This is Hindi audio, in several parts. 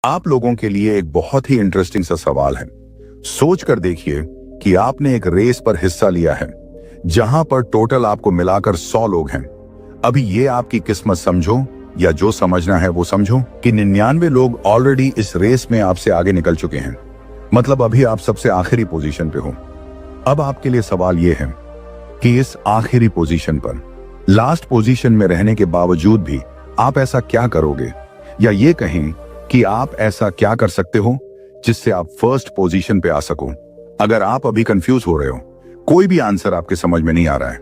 आप लोगों के लिए एक बहुत ही इंटरेस्टिंग सा सवाल है। सोच कर देखिए कि आपने एक रेस पर हिस्सा लिया है जहां पर टोटल आपको मिलाकर 100 लोग हैं। अभी ये आपकी किस्मत समझो या जो समझना है वो समझो कि 99 लोग ऑलरेडी इस रेस में आपसे आगे निकल चुके हैं। मतलब अभी आप सबसे आखिरी पोजीशन पे हो। अब आपके लिए सवाल ये है कि इस आखिरी पोजीशन पर, लास्ट पोजीशन में रहने के बावजूद भी आप ऐसा क्या करोगे, या ये कहें कि आप ऐसा क्या कर सकते हो जिससे आप फर्स्ट पोजीशन पे आ सको। अगर आप अभी कंफ्यूज हो रहे हो, कोई भी आंसर आपके समझ में नहीं आ रहा है,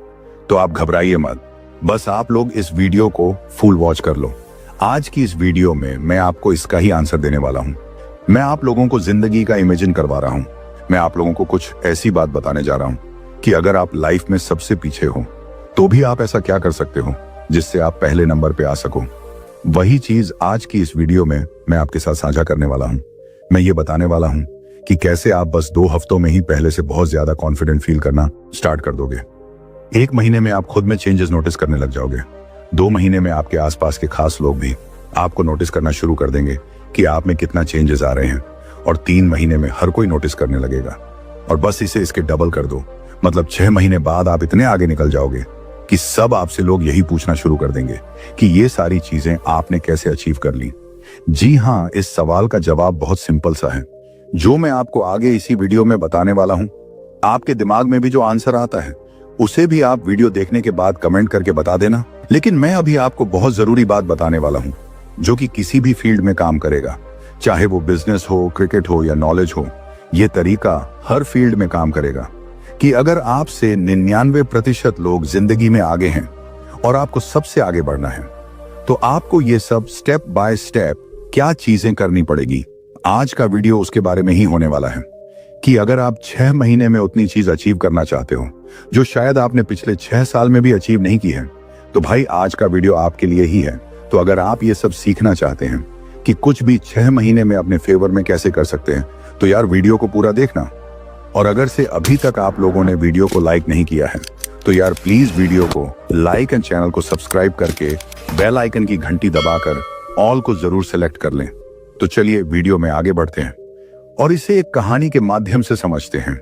तो आप घबराइए मत। बस आप लोग इस वीडियो को फुल वॉच कर लो। आज की इस वीडियो में मैं आपको इसका ही आंसर देने वाला हूं। मैं आप लोगों को जिंदगी का इमेजिन करवा रहा हूं। मैं आप लोगों को कुछ ऐसी बात बताने जा रहा हूं कि अगर आप लाइफ में सबसे पीछे हो तो भी आप ऐसा क्या कर सकते हो जिससे आप पहले नंबर पे आ सको। वही चीज आज की इस वीडियो में मैं आपके साथ साझा करने वाला हूं। मैं ये बताने वाला हूं कि कैसे आप बस 2 हफ्तों में ही पहले से बहुत ज्यादा कॉन्फिडेंट फील करना स्टार्ट कर दोगे। 1 महीने में आप खुद में चेंजेस नोटिस करने लग जाओगे। 2 महीने में आपके आसपास के खास लोग भी आपको नोटिस करना शुरू कर देंगे कि आप में कितना चेंजेस आ रहे हैं। और 3 महीने में हर कोई नोटिस करने लगेगा। और बस इसे इसके डबल कर दो, मतलब 6 महीने बाद आप इतने आगे निकल जाओगे कि सब आपसे लोग यही पूछना शुरू कर देंगे कि ये सारी चीजें आपने कैसे अचीव कर ली। जी हाँ, इस सवाल का जवाब बहुत सिंपल सा है, जो मैं आपको आगे इसी वीडियो में बताने वाला हूं। आपके दिमाग में भी जो आंसर आता है उसे भी आप वीडियो देखने के बाद कमेंट करके बता देना। लेकिन मैं अभी आपको बहुत जरूरी बात बताने वाला हूं जो कि किसी भी फील्ड में काम करेगा, चाहे वो बिजनेस हो, क्रिकेट हो या नॉलेज हो। ये तरीका हर फील्ड में काम करेगा कि अगर आपसे 99% लोग जिंदगी में आगे हैं और आपको सबसे आगे बढ़ना है, तो आपको ये सब स्टेप बाय स्टेप क्या चीजें करनी पड़ेगी। आज का वीडियो उसके बारे में ही होने वाला है कि अगर आप 6 महीने में उतनी चीज अचीव करना चाहते हो जो शायद आपने पिछले 6 साल में भी अचीव नहीं की है, तो भाई आज का वीडियो आपके लिए ही है। तो अगर आप ये सब सीखना चाहते हैं कि कुछ भी 6 महीने में अपने फेवर में कैसे कर सकते हैं, तो यार वीडियो को पूरा देखना। और अगर से अभी तक आप लोगों ने वीडियो को लाइक नहीं किया है, तो यार प्लीज वीडियो को लाइक एंड चैनल को सब्सक्राइब करके बेल आइकन की घंटी दबाकर ऑल को जरूर सेलेक्ट कर लें। तो चलिए वीडियो में आगे बढ़ते हैं और इसे एक कहानी के माध्यम से समझते हैं।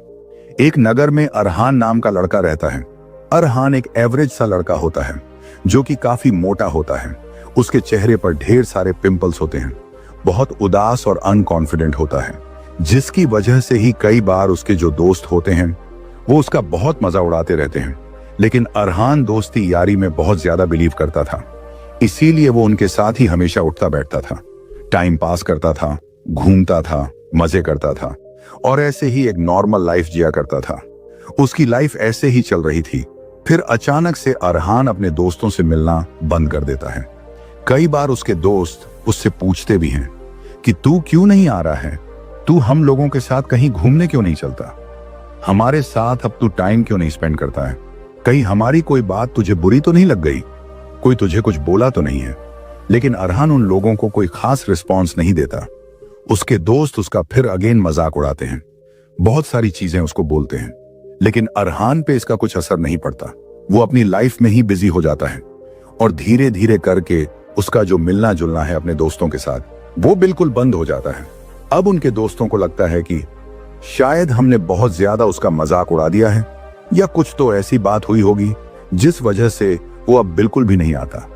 एक नगर में अरहान नाम का लड़का रहता है। अरहान एक एवरेज सा लड़का होता है जो कि काफी मोटा होता है। उसके चेहरे पर ढेर सारे पिंपल्स होते हैं। बहुत उदास और अनकॉन्फिडेंट होता है, जिसकी वजह से ही कई बार उसके जो दोस्त होते हैं वो उसका बहुत मजा उड़ाते रहते हैं। लेकिन अरहान दोस्ती यारी में बहुत ज्यादा बिलीव करता था, इसीलिए वो उनके साथ ही हमेशा उठता बैठता था, टाइम पास करता था, घूमता था, मजे करता था और ऐसे ही एक नॉर्मल लाइफ जिया करता था। उसकी लाइफ ऐसे ही चल रही थी। फिर अचानक से अरहान अपने दोस्तों से मिलना बंद कर देता है। कई बार उसके दोस्त उससे पूछते भी हैं कि तू क्यों नहीं आ रहा है, तू हम लोगों के साथ कहीं घूमने क्यों नहीं चलता, हमारे साथ अब तू टाइम क्यों नहीं स्पेंड करता है, कहीं हमारी कोई बात तुझे बुरी तो नहीं लग गई, कोई तुझे कुछ बोला तो नहीं है। लेकिन अरहान उन लोगों को कोई खास रिस्पॉन्स नहीं देता। उसके दोस्त उसका फिर अगेन मजाक उड़ाते हैं, बहुत सारी चीजें उसको बोलते हैं, लेकिन अरहान पे इसका कुछ असर नहीं पड़ता। वो अपनी लाइफ में ही बिजी हो जाता है और धीरे धीरे करके उसका जो मिलना जुलना है अपने दोस्तों के साथ वो बिल्कुल बंद हो जाता है। अब उनके दोस्तों को लगता है कि शायद हमने बहुत ज्यादा उसका मजाक उड़ा दिया है, या कुछ तो ऐसी बात हुई होगी जिस वजह से वो अब बिल्कुल भी नहीं आता।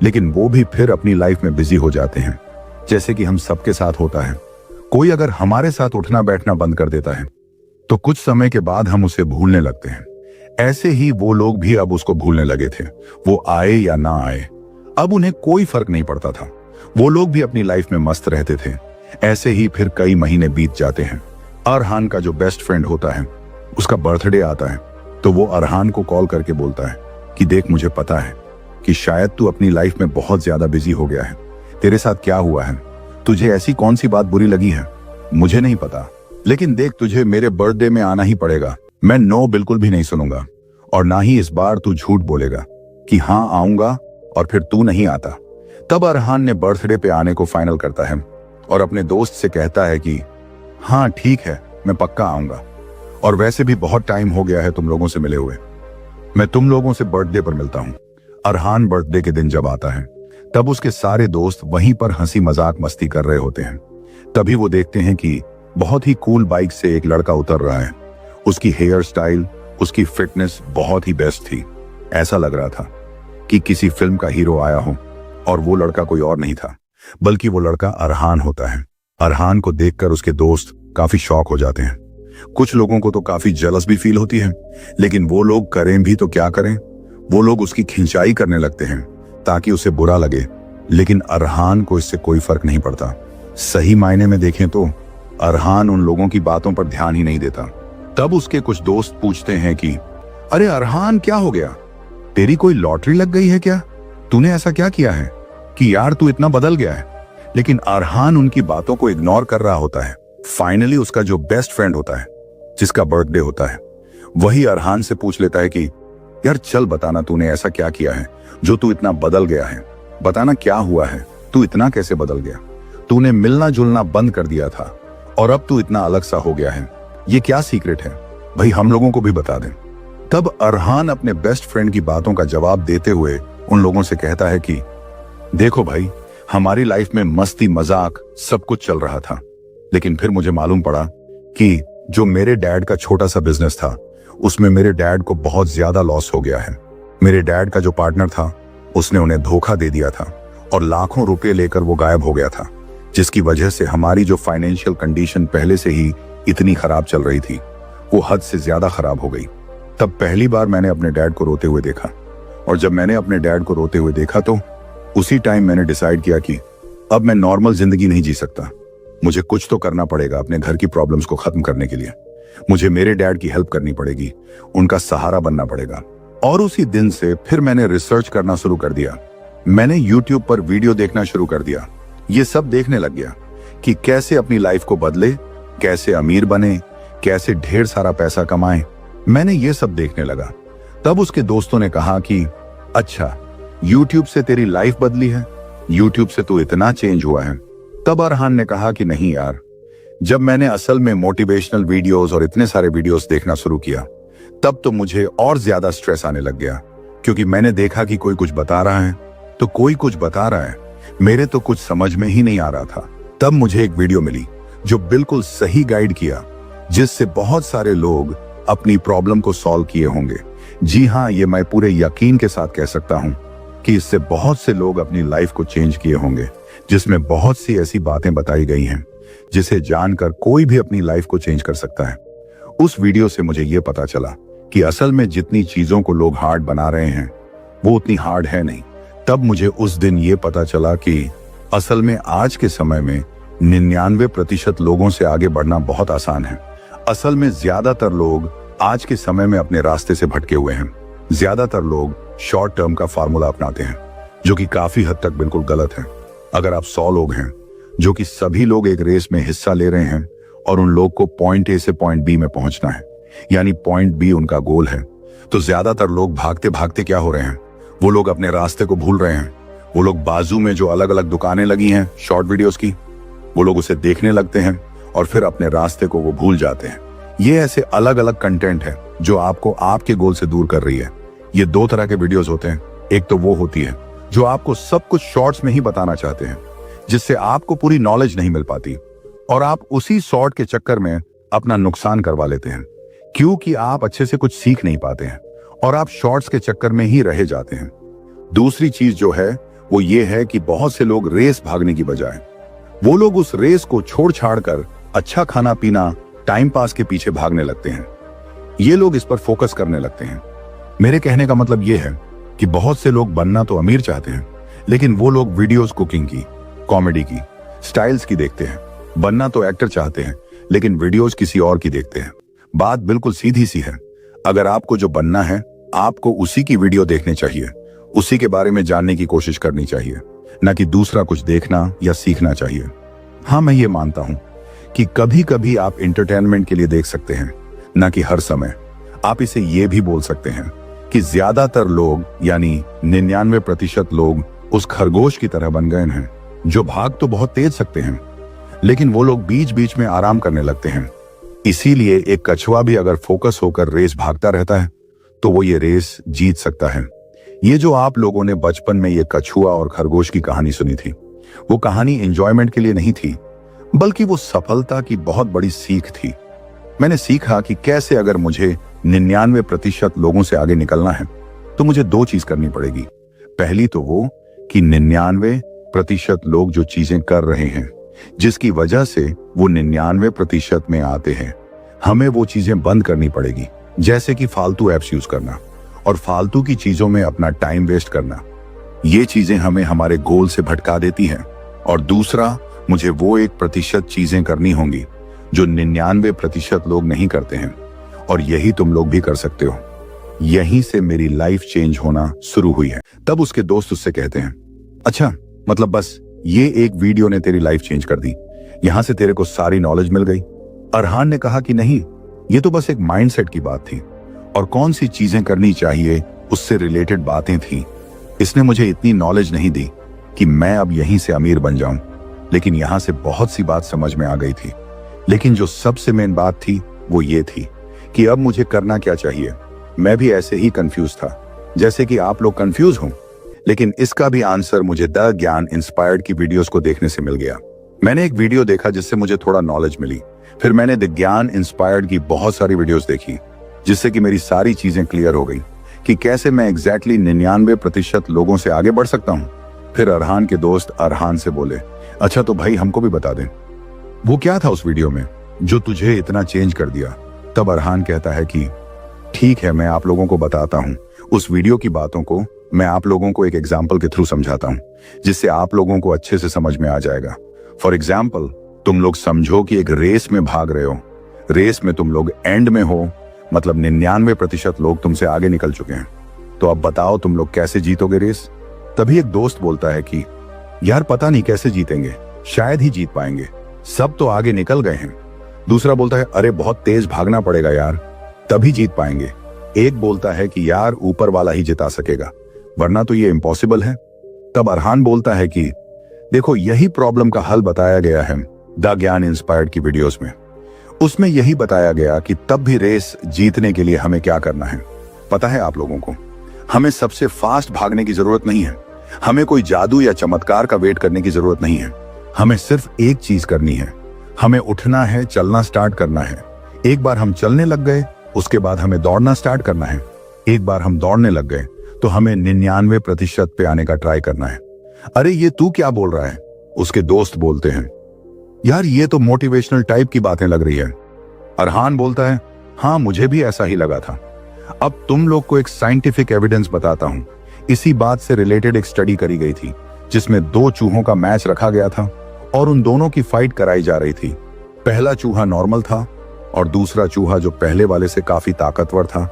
लेकिन वो भी फिर अपनी लाइफ में बिजी हो जाते हैं, जैसे कि हम सबके साथ होता है। कोई अगर हमारे साथ उठना बैठना बंद कर देता है तो कुछ समय के बाद हम उसे भूलने लगते हैं। ऐसे ही वो लोग भी अब उसको भूलने लगे थे। वो आए या ना आए, अब उन्हें कोई फर्क नहीं पड़ता था। वो लोग भी अपनी लाइफ में मस्त रहते थे। ऐसे ही फिर कई महीने बीत जाते हैं। अरहान का जो बेस्ट फ्रेंड होता है, उसका बर्थडे आता है, तो वो अरहान को कॉल करके बोलता है कि देख, मुझे पता है कि शायद तू अपनी लाइफ में बहुत ज्यादा बिजी हो गया है। तेरे साथ क्या हुआ है, तुझे ऐसी कौन सी बात बुरी लगी है, मुझे नहीं पता, लेकिन देख, तुझे मेरे बर्थडे में आना ही पड़ेगा। मैं नो बिल्कुल भी नहीं सुनूंगा, और ना ही इस बार तू झूठ बोलेगा कि हाँ आऊंगा और फिर तू नहीं आता। तब अरहान ने बर्थडे पे आने को फाइनल करता है और अपने दोस्त से कहता है कि हाँ ठीक है, मैं पक्का आऊंगा, और वैसे भी बहुत टाइम हो गया है तुम लोगों से मिले हुए, मैं तुम लोगों से बर्थडे पर मिलता हूं। अरहान बर्थडे के दिन जब आता है, तब उसके सारे दोस्त वहीं पर हंसी मजाक मस्ती कर रहे होते हैं। तभी वो देखते हैं कि बहुत ही कूल बाइक से एक लड़का उतर रहा है। उसकी हेयर स्टाइल, उसकी फिटनेस बहुत ही बेस्ट थी। ऐसा लग रहा था कि किसी फिल्म का हीरो आया हो, और वो लड़का कोई और नहीं था बल्कि वो लड़का अरहान होता है। अरहान को देखकर उसके दोस्त काफी शॉक हो जाते हैं। कुछ लोगों को तो काफी जेलस भी फील होती है, लेकिन वो लोग करें भी तो क्या करें, वो लोग उसकी खिंचाई करने लगते हैं ताकि उसे बुरा लगे। लेकिन अरहान को इससे कोई फर्क नहीं पड़ता। सही मायने में देखें तो अरहान उन लोगों की बातों पर ध्यान ही नहीं देता। तब उसके कुछ दोस्त पूछते हैं कि अरे अरहान, क्या हो गया? तेरी कोई लॉटरी लग गई है क्या? तूने ऐसा क्या किया है कि यार तू इतना बदल गया है? लेकिन अरहान उनकी बातों को इग्नोर कर रहा होता है। फाइनली उसका जो बेस्ट फ्रेंड होता है, जिसका बर्थडे होता है, वही अरहान से पूछ लेता है कि यार चल बताना, तूने ऐसा क्या किया है जो तू इतना बदल गया है? बताना क्या हुआ है, तू इतना कैसे बदल गया? तूने मिलना जुलना बंद कर दिया था और अब तू इतना अलग सा हो गया है। ये क्या सीक्रेट है भाई, हम लोगों को भी बता दें। तब अरहान अपने बेस्ट फ्रेंड की बातों का जवाब देते हुए उन लोगों से कहता है कि देखो भाई, हमारी लाइफ में मस्ती मजाक सब कुछ चल रहा था, लेकिन फिर मुझे मालूम पड़ा कि जो मेरे डैड का छोटा सा बिजनेस था, उसमें मेरे डैड को बहुत ज्यादा लॉस हो गया है। मेरे डैड का जो पार्टनर था, उसने उन्हें धोखा दे दिया था और लाखों रुपए लेकर वो गायब हो गया था, जिसकी वजह से हमारी जो फाइनेंशियल कंडीशन पहले से ही इतनी खराब चल रही थी, वो हद से ज्यादा खराब हो गई। तब पहली बार मैंने अपने डैड को रोते हुए देखा, और जब मैंने अपने डैड को रोते हुए देखा तो उसी टाइम मैंने डिसाइड किया कि अब मैं नॉर्मल जिंदगी नहीं जी सकता। मुझे कुछ तो करना पड़ेगा अपने घर की प्रॉब्लम्स को खत्म करने के लिए। मुझे मेरे डैड की हेल्प करनी पड़ेगी, उनका सहारा बनना पड़ेगा। और उसी दिन से फिर मैंने रिसर्च करना शुरू कर दिया। मैंने YouTube पर वीडियो देखना शुरू कर दिया। ये सब देखने लग गया कि कैसे अपनी लाइफ को बदले, कैसे अमीर बने, कैसे ढेर सारा पैसा कमाएं। मैंने ये सब देखने लगा। तब उसके दोस्तों ने कहा कि अच्छा, YouTube से तेरी लाइफ बदली है, YouTube से तू इतना चेंज हुआ है। तब अरहान ने कहा कि नहीं यार, जब मैंने असल में मोटिवेशनल वीडियोस और इतने सारे वीडियोस देखना शुरू किया, तब तो मुझे और ज्यादा स्ट्रेस आने लग गया, क्योंकि मैंने देखा कि कोई कुछ बता रहा है तो कोई कुछ बता रहा है, मेरे तो कुछ समझ में ही नहीं आ रहा था। तब मुझे एक वीडियो मिली जो बिल्कुल सही गाइड किया, जिससे बहुत सारे लोग अपनी प्रॉब्लम को सॉल्व किए होंगे। जी हाँ, ये मैं पूरे यकीन के साथ कह सकता हूँ कि इससे बहुत से लोग अपनी लाइफ को चेंज किए होंगे, जिसमें बहुत सी ऐसी बातें बताई गई हैं जिसे जानकर कोई भी अपनी लाइफ को चेंज कर सकता है। उस वीडियो से मुझे यह पता चला कि असल में जितनी चीजों को लोग हार्ड बना रहे हैं, वो उतनी हार्ड है नहीं। तब मुझे उस दिन ये पता चला कि असल में आज के समय में 99% लोगों से आगे बढ़ना बहुत आसान है। असल में ज्यादातर लोग आज के समय में अपने रास्ते से भटके हुए हैं। ज्यादातर लोग शॉर्ट टर्म का फार्मूला अपनाते हैं, जो कि काफी हद तक बिल्कुल गलत है। अगर आप 100 लोग हैं, जो कि सभी लोग एक रेस में हिस्सा ले रहे हैं, और उन लोग को पॉइंट ए से पॉइंट बी में पहुंचना है, यानी पॉइंट बी उनका गोल है, तो ज्यादातर लोग भागते भागते क्या हो रहे हैं, वो लोग अपने रास्ते को भूल रहे हैं। वो लोग बाजू में जो अलग अलग दुकानें लगी हैं शॉर्ट वीडियोस की, वो लोग उसे देखने लगते हैं और फिर अपने रास्ते को वो भूल जाते हैं। ये ऐसे अलग अलग कंटेंट है जो आपको आपके गोल से दूर कर रही है। ये 2 तरह के वीडियोस होते हैं। एक तो वो होती है जो आपको सब कुछ शॉर्ट्स में ही बताना चाहते हैं, जिससे आपको पूरी नॉलेज नहीं मिल पाती, और आप उसी शॉर्ट के चक्कर में अपना नुकसान करवा लेते हैं, क्योंकि आप अच्छे से कुछ सीख नहीं पाते हैं और आप शॉर्ट्स के चक्कर में ही रह जाते हैं। दूसरी चीज जो है वो ये है कि बहुत से लोग रेस भागने की बजाय वो लोग उस रेस को छोड़ छाड़ कर अच्छा खाना पीना, टाइम पास के पीछे भागने लगते हैं। ये लोग इस पर फोकस करने लगते हैं। मेरे कहने का मतलब ये है कि बहुत से लोग बनना तो अमीर चाहते हैं, लेकिन वो लोग वीडियोस कुकिंग की, कॉमेडी की, स्टाइल्स की देखते हैं। बनना तो एक्टर चाहते हैं, लेकिन वीडियोस किसी और की देखते हैं। बात बिल्कुल सीधी सी है। अगर आपको जो बनना है, आपको उसी की वीडियो देखनी चाहिए, उसी के बारे में जानने की कोशिश करनी चाहिए, न कि दूसरा कुछ देखना या सीखना चाहिए। हाँ, मैं ये मानता हूं कि कभी कभी आप एंटरटेनमेंट के लिए देख सकते हैं, न कि हर समय। आप इसे ये भी बोल सकते हैं कि ज्यादातर लोग, यानी 99% लोग उस खरगोश की तरह बन गए हैं जो भाग तो बहुत तेज सकते हैं, लेकिन वो लोग बीच बीच में आराम करने लगते हैं। इसीलिए एक कछुआ भी अगर फोकस होकर रेस भागता रहता है तो वो ये रेस जीत सकता है। ये जो आप लोगों ने बचपन में ये कछुआ और खरगोश की कहानी सुनी थी, वो कहानी एंजॉयमेंट के लिए नहीं थी, बल्कि वो सफलता की बहुत बड़ी सीख थी। मैंने सीखा कि कैसे अगर मुझे 99% लोगों से आगे निकलना है तो मुझे दो चीज करनी पड़ेगी। पहली तो वो कि 99% लोग जो चीजें कर रहे हैं जिसकी वजह से वो 99% में आते हैं, हमें वो चीजें बंद करनी पड़ेगी, जैसे कि फालतू ऐप्स यूज करना और फालतू की चीजों में अपना टाइम वेस्ट करना। ये चीजें हमें हमारे गोल से भटका देती हैं। और दूसरा, मुझे वो 1% चीजें करनी होंगी जो 99% लोग नहीं करते हैं, और यही तुम लोग भी कर सकते हो। यहीं से मेरी लाइफ चेंज होना शुरू हुई है। तब उसके दोस्त उससे कहते हैं, अच्छा मतलब बस ये एक वीडियो ने तेरी लाइफ चेंज कर दी, यहां से तेरे को सारी नॉलेज मिल गई? अरहान ने कहा कि नहीं, ये तो बस एक माइंडसेट की बात थी और कौन सी चीजें करनी चाहिए उससे रिलेटेड बातें थी। इसने मुझे इतनी नॉलेज नहीं दी कि मैं अब यहीं से अमीर बन जाऊं, लेकिन यहां से बहुत सी बात समझ में आ गई थी। लेकिन जो सबसे मेन बात थी वो ये थी कि अब मुझे करना क्या चाहिए। मैं भी ऐसे ही कंफ्यूज था जैसे कि आप लोग कंफ्यूज हो, लेकिन इसका भी आंसर मुझे द ज्ञान इंस्पायर्ड की वीडियोस को देखने से मिल गया। मैंने एक वीडियो देखा जिससे मुझे थोड़ा नॉलेज मिली। फिर मैंने द ज्ञान इंस्पायर्ड की बहुत सारी वीडियोस देखी जिससे कि मेरी सारी चीजें क्लियर हो गई कि कैसे मैं एग्जैक्टली 99% लोगों से आगे बढ़ सकता हूँ। फिर अरहान के दोस्त अरहान से बोले, अच्छा तो भाई हमको भी बता दें, वो क्या था उस वीडियो में जो तुझे इतना चेंज कर दिया? तब अरहान कहता है कि ठीक है, मैं आप लोगों को बताता हूँ। उस वीडियो की बातों को मैं आप लोगों को एक एग्जाम्पल के थ्रू समझाता हूँ जिससे आप लोगों को अच्छे से समझ में आ जाएगा। फॉर एग्जाम्पल, तुम लोग समझो कि एक रेस में भाग रहे हो। रेस में तुम लोग एंड में हो, मतलब 99% लोग तुमसे आगे निकल चुके हैं। तो अब बताओ तुम लोग कैसे जीतोगे रेस? तभी एक दोस्त बोलता है कि यार पता नहीं कैसे जीतेंगे, शायद ही जीत पाएंगे, सब तो आगे निकल गए हैं। दूसरा बोलता है अरे बहुत तेज भागना पड़ेगा यार, तभी जीत पाएंगे। एक बोलता है कि यार ऊपर वाला ही जिता सकेगा, वरना तो ये इम्पॉसिबल है। तब अरहान बोलता है कि देखो यही प्रॉब्लम का हल बताया गया है द ज्ञान इंस्पायर्ड की वीडियोस में। उसमें यही बताया गया कि तब भी रेस जीतने के लिए हमें क्या करना है। पता है आप लोगों को, हमें सबसे फास्ट भागने की जरूरत नहीं है, हमें कोई जादू या चमत्कार का वेट करने की जरूरत नहीं है। हमें सिर्फ एक चीज करनी है, हमें उठना है, चलना स्टार्ट करना है। एक बार हम चलने लग गए, उसके बाद हमें दौड़ना स्टार्ट करना है। एक बार हम दौड़ने लग गए तो हमें 99% पे आने का ट्राई करना है। अरे ये तू क्या बोल रहा है? उसके दोस्त बोलते हैं, यार ये तो मोटिवेशनल टाइप की बातें लग रही है। अरहान बोलता है, हाँ मुझे भी ऐसा ही लगा था। अब तुम लोग को एक साइंटिफिक एविडेंस बताता हूं। इसी बात से रिलेटेड एक स्टडी करी गई थी जिसमें 2 चूहों का मैच रखा गया था और उन दोनों की फाइट कराई जा रही थी। पहला चूहा नॉर्मल था और दूसरा चूहा जो पहले वाले से काफी ताकतवर था,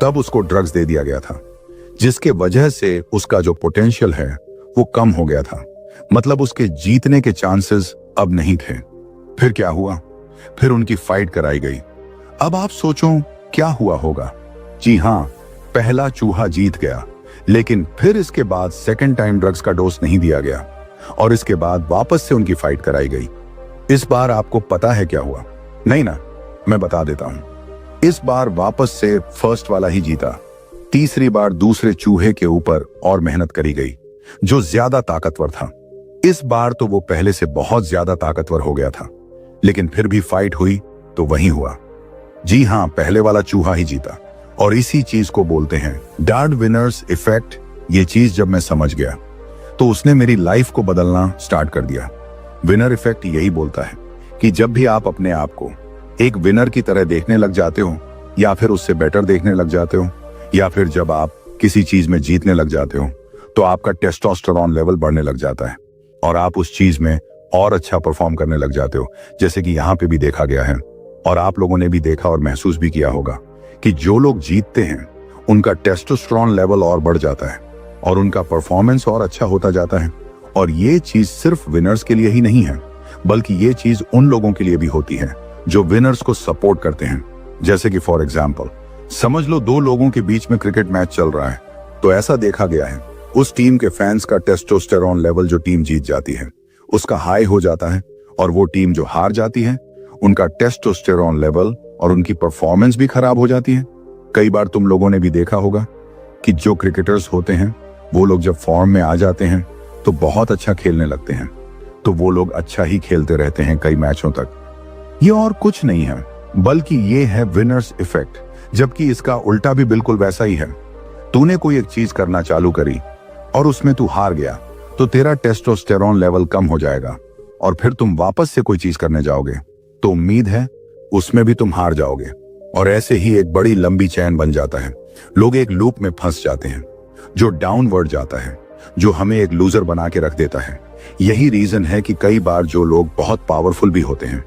तब उसको ड्रग्स दे दिया गया था, जिसके वजह से उसका जो पोटेंशियल है वो कम हो गया था। मतलब उसके जीतने के चांसेस अब नहीं थे। फिर क्या हुआ? फिर उनकी फाइट कराई गई। अब आप सोचो क्या हुआ होगा? जी हाँ, पहला चूहा जीत गया, लेकिन फिर इसके बाद सेकंड टाइम ड्रग्स का डोज नहीं दिया गया और इसके बाद वापस से उनकी फाइट कराई गई। इस बार आपको पता है क्या हुआ? नहीं ना, मैं बता देता हूं। इस बार वापस से फर्स्ट वाला ही जीता। तीसरी बार दूसरे चूहे के ऊपर और मेहनत करी गई जो ज्यादा ताकतवर था। इस बार तो वो पहले से बहुत ज्यादा ताकतवर हो गया था, लेकिन फिर भी फाइट हुई तो वही हुआ। जी हाँ, पहले वाला चूहा ही जीता और इसी चीज को बोलते हैं डार्ड विनर्स इफेक्ट। ये चीज जब मैं समझ गया तो उसने मेरी लाइफ को बदलना स्टार्ट कर दिया। विनर इफेक्ट यही बोलता है कि जब भी आप अपने आप को एक विनर की तरह देखने लग जाते हो या फिर उससे बेटर देखने लग जाते हो या फिर जब आप किसी चीज में जीतने लग जाते हो तो आपका टेस्टोस्टेरोन लेवल बढ़ने लग जाता है और आप उस चीज में और अच्छा परफॉर्म करने लग जाते हो, जैसे कि यहाँ पे भी देखा गया है और आप लोगों ने भी देखा और महसूस भी किया होगा कि जो लोग जीतते हैं उनका टेस्टोस्टेरोन लेवल और बढ़ जाता है और उनका परफॉर्मेंस और अच्छा होता जाता है। और ये चीज सिर्फ विनर्स के लिए ही नहीं है, बल्कि ये चीज उन लोगों के लिए भी होती है जो विनर्स को सपोर्ट करते हैं। जैसे कि फॉर एग्जाम्पल समझ लो 2 लोगों के बीच में क्रिकेट मैच चल रहा है, तो ऐसा देखा गया है उस टीम के फैंस का टेस्टोस्टेरोन लेवल जो टीम जीत जाती है उसका हाई हो जाता है और वो टीम जो हार जाती है उनका टेस्टोस्टेरोन लेवल और उनकी परफॉर्मेंस भी खराब हो जाती है। कई बार तुम लोगों ने भी देखा होगा कि जो क्रिकेटर्स होते हैं वो लोग जब फॉर्म में आ जाते हैं तो बहुत अच्छा खेलने लगते हैं, तो वो लोग अच्छा ही खेलते रहते हैं कई मैचों तक। ये और कुछ नहीं है बल्कि ये है विनर्स इफेक्ट, जबकि इसका उल्टा भी बिल्कुल वैसा ही है। तूने कोई एक चीज करना चालू करी और उसमें तू हार गया तो तेरा टेस्टोस्टेरोन लेवल कम हो जाएगा और फिर तुम वापस से कोई चीज करने जाओगे तो उम्मीद है उसमें भी तुम हार जाओगे, और ऐसे ही एक बड़ी लंबी चैन बन जाता है। लोग एक लूप में फंस जाते हैं जो डाउनवर्ड जाता है, जो हमें एक लूजर बना के रख देता है। यही रीजन है कि कई बार जो लोग बहुत पावरफुल भी होते हैं,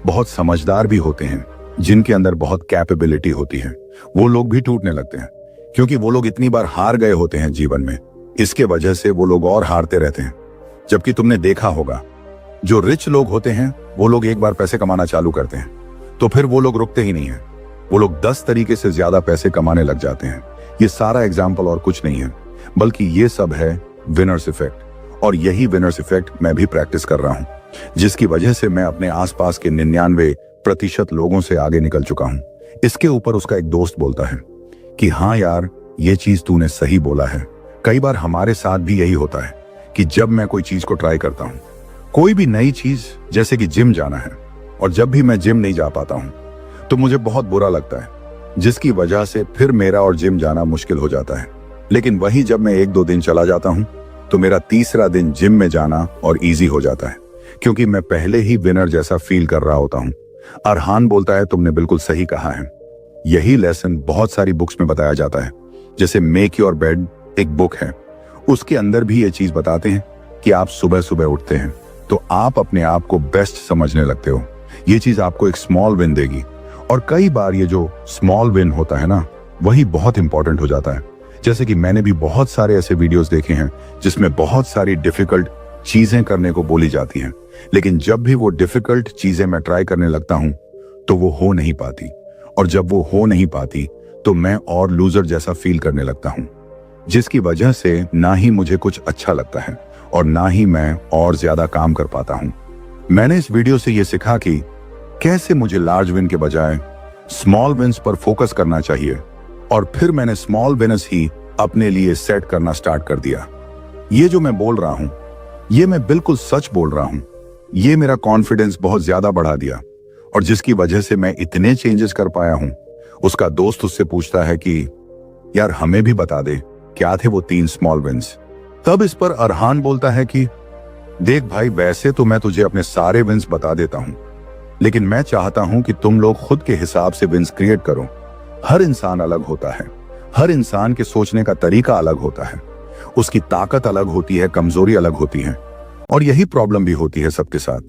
बहुत समझदार भी होते हैं, जिनके अंदर बहुत कैपेबिलिटी होती है, वो लोग भी टूटने लगते हैं, क्योंकि वो लोग इतनी बार हार गए होते हैं जीवन में। इसके वजह से वो लोग और हारते रहते हैं। जबकि तुमने देखा होगा जो रिच लोग होते हैं वो लोग एक बार पैसे कमाना चालू करते हैं तो फिर वो लोग रुकते ही नहीं है, वो लोग 10 तरीके से ज्यादा पैसे कमाने लग जाते हैं। ये सारा एग्जाम्पल और कुछ नहीं है बल्कि ये सब है विनर्स इफेक्ट, और यही विनर्स इफेक्ट मैं भी प्रैक्टिस कर रहा हूं, जिसकी वजह से मैं अपने आसपास के 99% लोगों से आगे निकल चुका हूं। इसके ऊपर उसका एक दोस्त बोलता है कि हाँ यार, ये चीज तूने सही बोला है। कई बार हमारे साथ भी यही होता है कि जब मैं कोई चीज को ट्राई करता हूं, कोई भी नई चीज, जैसे कि जिम जाना है, और जब भी मैं जिम नहीं जा पाता हूं तो मुझे बहुत बुरा लगता है, जिसकी वजह से फिर मेरा और जिम जाना मुश्किल हो जाता है। लेकिन वही जब मैं 1-2 दिन चला जाता हूं तो मेरा तीसरा दिन जिम में जाना और इजी हो जाता है, क्योंकि मैं पहले ही विनर जैसा फील कर रहा होता हूं। अरहान बोलता है तुमने बिल्कुल सही कहा है। यही लेसन बहुत सारी बुक्स में बताया जाता है, जैसे मेक योर बेड एक बुक है, उसके अंदर भी ये चीज बताते हैं कि आप सुबह सुबह उठते हैं तो आप अपने आप को बेस्ट समझने लगते हो। ये चीज आपको एक स्मॉल विन देगी, और कई बार ये जो स्मॉल विन होता है ना, वही बहुत इंपॉर्टेंट हो जाता है। जैसे कि मैंने भी बहुत सारे ऐसे वीडियोस देखे हैं जिसमें बहुत सारी डिफिकल्ट चीजें करने को बोली जाती हैं, लेकिन जब भी वो डिफिकल्ट चीजें मैं ट्राई करने लगता हूं तो वो हो नहीं पाती, और जब वो हो नहीं पाती तो मैं और लूजर जैसा फील करने लगता हूं, जिसकी वजह से ना ही मुझे कुछ अच्छा लगता है और ना ही मैं और ज्यादा काम कर पाता हूं। मैंने इस वीडियो से ये सीखा कि कैसे मुझे लार्ज विन के बजाय स्मॉल विन्स पर फोकस करना चाहिए, और फिर मैंने स्मॉल विनर्स ही अपने लिए सेट करना स्टार्ट कर दिया। ये जो मैं बोल रहा हूं, ये मैं बिल्कुल सच बोल रहा हूं। ये मेरा कॉन्फिडेंस बहुत ज्यादा बढ़ा दिया, और जिसकी वजह से मैं इतने चेंजेस कर पाया हूं। उसका दोस्त उससे पूछता है कि यार हमें भी बता दे क्या थे वो 3 स्मॉल विन्स। तब इस पर अरहान बोलता है कि देख भाई, वैसे तो मैं तुझे अपने सारे विन्स बता देता हूं, लेकिन मैं चाहता हूं कि तुम लोग खुद के हिसाब से विन्स क्रिएट करो। हर इंसान अलग होता है, हर इंसान के सोचने का तरीका अलग होता है, उसकी ताकत अलग होती है, कमजोरी अलग होती है, और यही प्रॉब्लम भी होती है सबके साथ।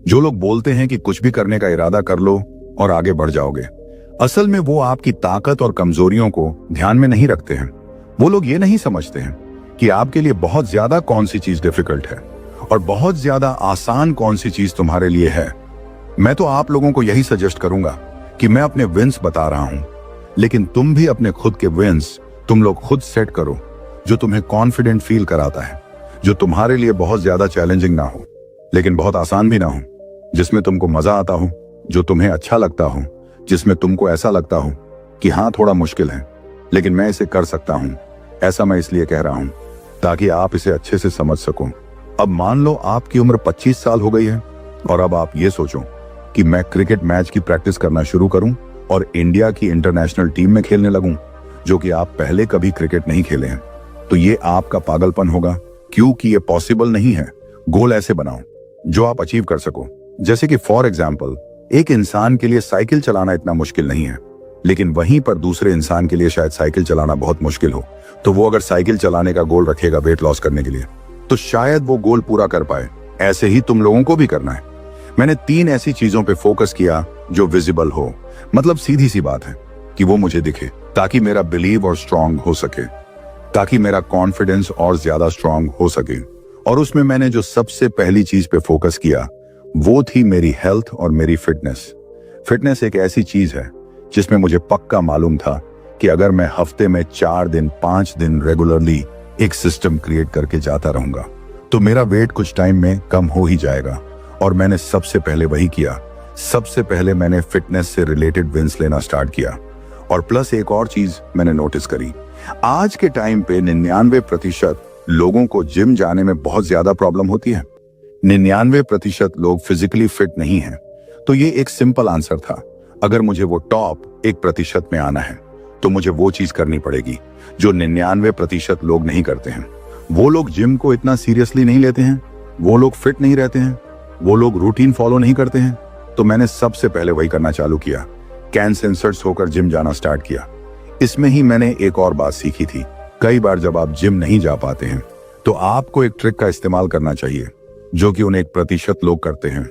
जो लोग बोलते हैं कि कुछ भी करने का इरादा कर लो और आगे बढ़ जाओगे, असल में वो आपकी ताकत और कमजोरियों को ध्यान में नहीं रखते हैं। वो लोग ये नहीं समझते हैं कि आपके लिए बहुत ज्यादा कौन सी चीज डिफिकल्ट है और बहुत ज्यादा आसान कौन सी चीज तुम्हारे लिए है। मैं तो आप लोगों को यही सजेस्ट करूंगा कि मैं अपने विन्स बता रहा हूं, लेकिन तुम भी अपने खुद के विन्स तुम लोग खुद सेट करो, जो तुम्हें कॉन्फिडेंट फील कराता है, जो तुम्हारे लिए बहुत ज्यादा चैलेंजिंग ना हो लेकिन बहुत आसान भी ना हो, जिसमें तुमको मजा आता हो, जो तुम्हें अच्छा लगता हो, जिसमें तुमको ऐसा लगता हो कि हाँ थोड़ा मुश्किल है लेकिन मैं इसे कर सकता हूं। ऐसा मैं इसलिए कह रहा हूं ताकि आप इसे अच्छे से समझ सको। अब मान लो आपकी उम्र 25 साल हो गई है और अब आप ये सोचो कि मैं क्रिकेट मैच की प्रैक्टिस करना शुरू करूं और इंडिया की इंटरनेशनल टीम में खेलने लगूं, जो कि आप पहले कभी क्रिकेट नहीं खेले हैं। तो ये आपका पागलपन होगा, क्योंकि ये पॉसिबल नहीं है। गोल ऐसे बनाओ जो आप अचीव कर सको। जैसे कि फॉर एग्जाम्पल, एक इंसान के लिए साइकिल चलाना इतना मुश्किल नहीं है, लेकिन वहीं पर दूसरे इंसान के लिए शायद साइकिल चलाना बहुत मुश्किल हो। तो वो अगर साइकिल चलाने का गोल रखेगा वेट लॉस करने के लिए, तो शायद वो गोल पूरा कर पाए। ऐसे ही तुम लोगों को भी करना है। मैंने 3 ऐसी चीजों पे फोकस किया जो विजिबल हो, मतलब सीधी सी बात है कि वो मुझे दिखे, ताकि मेरा बिलीव और स्ट्रांग हो सके, ताकि मेरा कॉन्फिडेंस और ज्यादा स्ट्रांग हो सके। और उसमें मैंने जो सबसे पहली चीज पे फोकस किया वो थी मेरी हेल्थ और मेरी फिटनेस। फिटनेस एक ऐसी चीज है जिसमें मुझे पक्का मालूम था कि अगर मैं हफ्ते में 4 दिन 5 दिन रेगुलरली एक सिस्टम क्रिएट करके जाता रहूंगा तो मेरा वेट कुछ टाइम में कम हो ही जाएगा। और मैंने सबसे पहले वही किया। सबसे पहले मैंने फिटनेस से रिलेटेड विंस लेना स्टार्ट किया। और प्लस एक और चीज मैंने नोटिस करी, आज के टाइम पे 99% लोगों को जिम जाने में बहुत ज्यादा प्रॉब्लम होती है। 99% लोग फिजिकली फिट नहीं हैं। तो ये एक सिंपल आंसर था। अगर मुझे वो टॉप 1% में आना है तो मुझे वो चीज करनी पड़ेगी जो 99% लोग नहीं करते हैं। वो लोग जिम को इतना सीरियसली नहीं लेते हैं, वो लोग फिट नहीं रहते हैं, वो लोग रूटीन फॉलो नहीं करते हैं। तो मैंने सबसे पहले वही करना चालू किया, कैन सेंसर्स होकर जिम जाना स्टार्ट किया। इसमें ही मैंने एक और बात सीखी थी, कई बार जब आप जिम नहीं जा पाते हैं तो आपको एक ट्रिक का इस्तेमाल करना चाहिए जो कि उन 1% लोग करते हैं।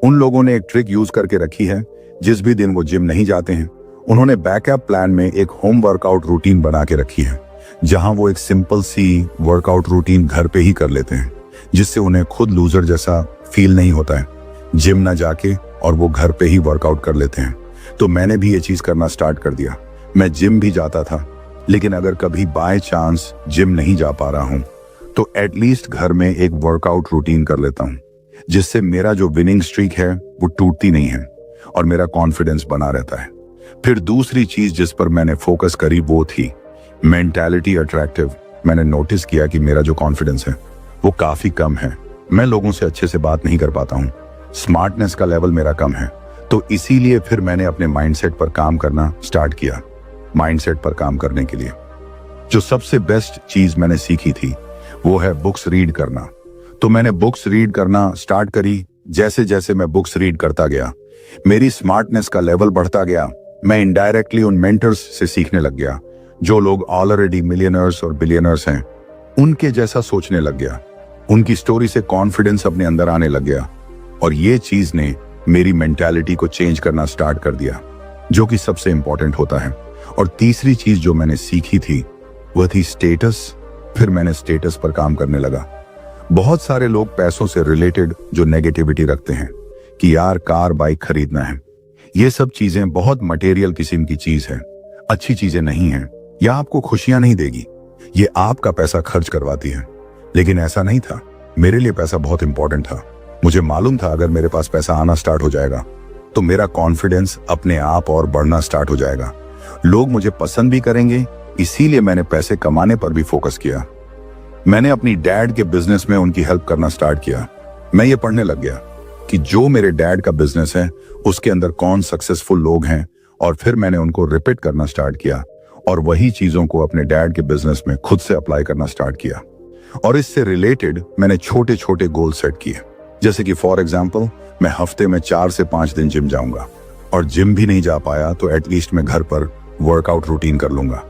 उन लोगों ने एक ट्रिक यूज करके रखी है, जिस भी दिन वो जिम नहीं जाते हैं उन्होंने बैकअप प्लान में एक होम वर्कआउट रूटीन बना के रखी है, जहां वो एक सिंपल सी वर्कआउट रूटीन घर पे ही कर लेते हैं, जिससे उन्हें खुद लूजर जैसा फील नहीं होता है। जिम ना जाके और वो घर पे ही वर्कआउट कर लेते हैं। तो मैंने भी ये चीज करना स्टार्ट कर दिया। मैं जिम भी जाता था, लेकिन अगर कभी बाय चांस जिम नहीं जा पा रहा हूं तो एटलीस्ट घर में एक वर्कआउट रूटीन कर लेता हूं, जिससे मेरा जो विनिंग स्ट्रीक है वो टूटती नहीं है और मेरा कॉन्फिडेंस बना रहता है। फिर दूसरी चीज जिस पर मैंने फोकस करी वो थी मेंटालिटी अट्रैक्टिव। मैंने नोटिस किया कि मेरा जो कॉन्फिडेंस है वो काफी कम है। मैं लोगों से अच्छे से बात नहीं कर पाता हूँ, स्मार्टनेस का लेवल मेरा कम है। तो इसीलिए फिर मैंने अपने माइंडसेट पर काम करना स्टार्ट किया। माइंडसेट पर काम करने के लिए जो सबसे बेस्ट चीज मैंने सीखी थी वो है बुक्स रीड करना। तो मैंने बुक्स रीड करना स्टार्ट करी। जैसे जैसे मैं बुक्स रीड करता गया मेरी स्मार्टनेस का लेवल बढ़ता गया। मैं इनडायरेक्टली उन मेंटर्स से सीखने लग गया जो लोग ऑलरेडी मिलियनर्स और बिलियनर्स हैं, उनके जैसा सोचने लग गया। उनकी स्टोरी से कॉन्फिडेंस अपने अंदर आने लग गया और ये चीज ने मेरी मेंटालिटी को चेंज करना स्टार्ट कर दिया, जो कि सबसे इंपॉर्टेंट होता है। और तीसरी चीज जो मैंने सीखी थी वह थी स्टेटस। फिर मैंने स्टेटस पर काम करने लगा। बहुत सारे लोग पैसों से रिलेटेड जो नेगेटिविटी रखते हैं कि यार कार बाइक खरीदना है, ये सब चीजें बहुत मटेरियल किस्म की चीज है, अच्छी चीजें नहीं है या आपको खुशियां नहीं देगी, ये आपका पैसा खर्च करवाती है। लेकिन ऐसा नहीं था। मेरे लिए पैसा बहुत इंपॉर्टेंट था। मुझे मालूम था अगर मेरे पास पैसा आना स्टार्ट हो जाएगा तो मेरा कॉन्फिडेंस अपने आप और बढ़ना स्टार्ट हो जाएगा, लोग मुझे पसंद भी करेंगे। इसीलिए मैंने पैसे कमाने पर भी फोकस किया। मैंने अपनी डैड के बिजनेस में उनकी हेल्प करना स्टार्ट किया। मैं ये पढ़ने लग गया कि जो मेरे डैड का बिजनेस है उसके अंदर कौन सक्सेसफुल लोग हैं, और फिर मैंने उनको रिपीट करना स्टार्ट किया और वही चीजों को अपने डैड के बिजनेस में खुद से अप्लाई करना स्टार्ट किया। और इससे रिलेटेड मैंने छोटे छोटे गोल सेट किए, जैसे कि फॉर एग्जांपल मैं हफ्ते में 4 से 5 दिन जिम जाऊंगा, और जिम भी नहीं जा पाया तो एटलीस्ट मैं घर पर वर्कआउट रूटीन कर लूंगा।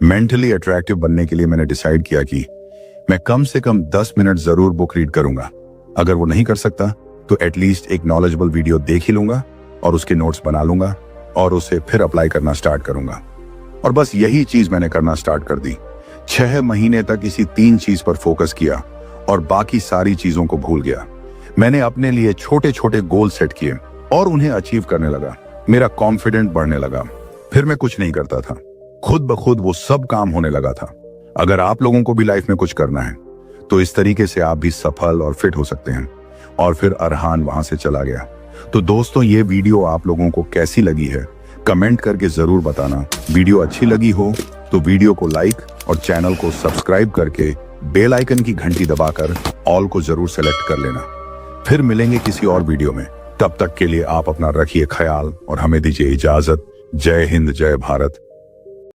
मेंटली अट्रैक्टिव बनने के लिए मैंने डिसाइड किया कि मैं कम से कम 10 मिनट जरूर बुक रीड करूंगा। अगर वो नहीं कर सकता तो एटलीस्ट एक नॉलेजेबल वीडियो देख ही लूंगा और उसके नोट्स बना लूंगा और उसे फिर अप्लाई करना स्टार्ट करूंगा। और बस यही चीज मैंने करना स्टार्ट कर दी। 6 महीने तक इसी 3 चीज पर फोकस किया और बाकी सारी चीजों को भूल गया। मैंने अपने लिए छोटे छोटे गोल सेट किए और उन्हें अचीव करने लगा। मेरा कॉन्फिडेंट बढ़ने लगा। फिर मैं कुछ नहीं करता था, खुद ब खुद वो सब काम होने लगा था। अगर आप लोगों को भी लाइफ में कुछ करना है तो इस तरीके से आप भी सफल और फिट हो सकते हैं। और फिर अरहान वहां से चला गया। तो दोस्तों, ये वीडियो आप लोगों को कैसी लगी है कमेंट करके जरूर बताना। वीडियो अच्छी लगी हो तो वीडियो को लाइक और चैनल को सब्सक्राइब करके बेल आइकन की घंटी दबाकर ऑल को जरूर सेलेक्ट कर लेना। फिर मिलेंगे किसी और वीडियो में। तब तक के लिए आप अपना रखिए ख्याल और हमें दीजिए इजाजत। जय हिंद, जय भारत।